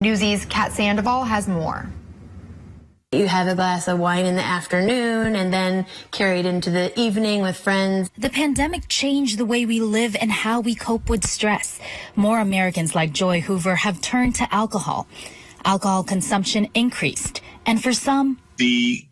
Newsy's Kat Sandoval has more. You have a glass of wine in the afternoon and then carry it into the evening with friends. The pandemic changed the way we live and how we cope with stress. More Americans like Joy Hoover have turned to alcohol. Alcohol consumption increased, and for some, the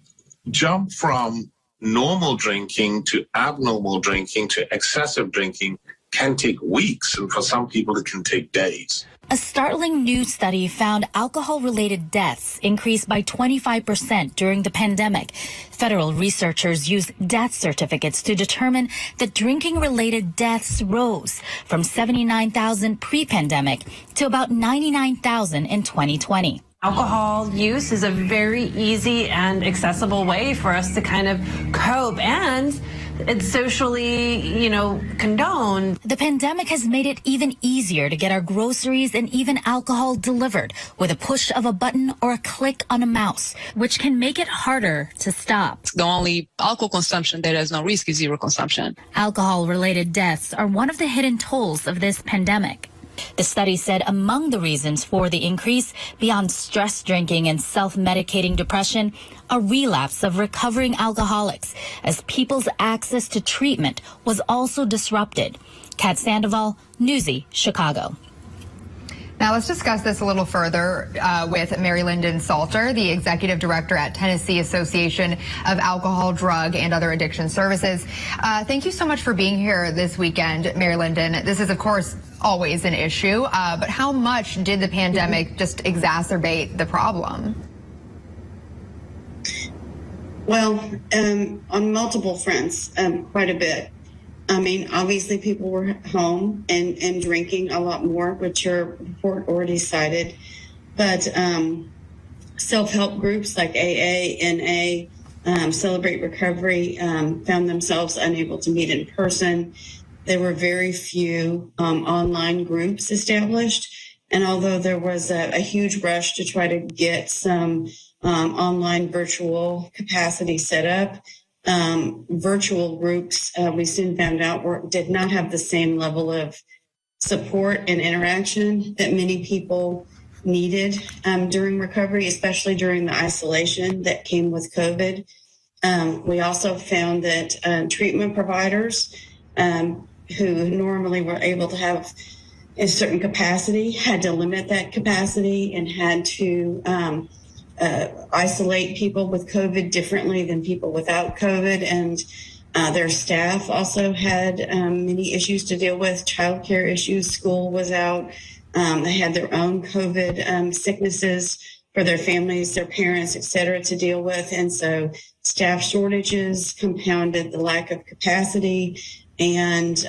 jump from normal drinking to abnormal drinking to excessive drinking can take weeks, and for some people it can take days. A startling new study found alcohol-related deaths increased by 25% during the pandemic. Federal researchers used death certificates to determine that drinking-related deaths rose from 79,000 pre-pandemic to about 99,000 in 2020. Alcohol use is a very easy and accessible way for us to kind of cope, and it's socially, condoned. The pandemic has made it even easier to get our groceries and even alcohol delivered with a push of a button or a click on a mouse, which can make it harder to stop. The only alcohol consumption that has no risk is zero consumption. Alcohol-related deaths are one of the hidden tolls of this pandemic. The study said among the reasons for the increase, beyond stress drinking and self-medicating depression, a relapse of recovering alcoholics, as people's access to treatment was also disrupted. Kat Sandoval, Newsy, Chicago. Now let's discuss this a little further with Mary Lyndon Salter, the executive director at Tennessee Association of Alcohol, Drug, and Other Addiction Services. Thank you so much for being here this weekend, Mary Lyndon. This is, of course, always an issue, but how much did the pandemic just exacerbate the problem? Well, on multiple fronts, quite a bit. I mean, obviously people were home and drinking a lot more, which your report already cited. But self-help groups like AA, NA, Celebrate Recovery found themselves unable to meet in person. There were very few online groups established. And although there was a huge rush to try to get some online virtual capacity set up, virtual groups, we soon found out, did not have the same level of support and interaction that many people needed during recovery, especially during the isolation that came with COVID. We also found that treatment providers who normally were able to have a certain capacity had to limit that capacity and had to isolate people with COVID differently than people without COVID. And their staff also had many issues to deal with, childcare issues, school was out. They had their own COVID sicknesses for their families, their parents, et cetera, to deal with. And so staff shortages compounded the lack of capacity. And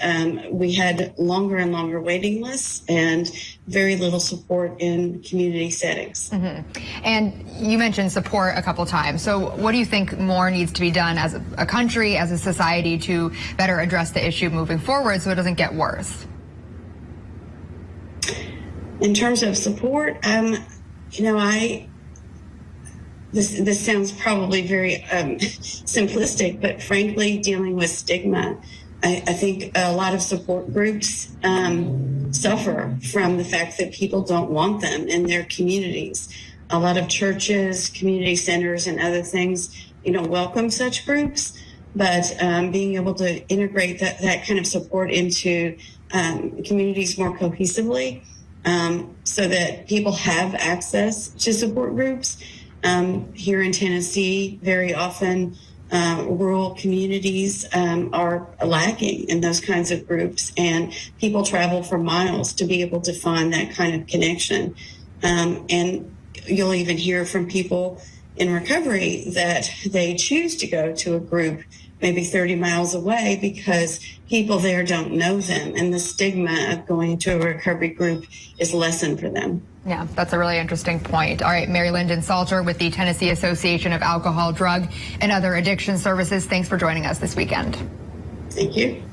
we had longer and longer waiting lists and very little support in community settings. Mm-hmm. And you mentioned support a couple times. So what do you think more needs to be done as a country, as a society, to better address the issue moving forward so it doesn't get worse? In terms of support, this sounds probably very simplistic, but frankly, dealing with stigma, I think a lot of support groups suffer from the fact that people don't want them in their communities. A lot of churches, community centers, and other things, welcome such groups, but being able to integrate that kind of support into communities more cohesively so that people have access to support groups. Here in Tennessee, very often, rural communities are lacking in those kinds of groups, and people travel for miles to be able to find that kind of connection. And you'll even hear from people in recovery that they choose to go to a group maybe 30 miles away because people there don't know them, and the stigma of going to a recovery group is lessened for them. Yeah, that's a really interesting point. All right, Mary Lyndon Salter with the Tennessee Association of Alcohol, Drug, and Other Addiction Services. Thanks for joining us this weekend. Thank you.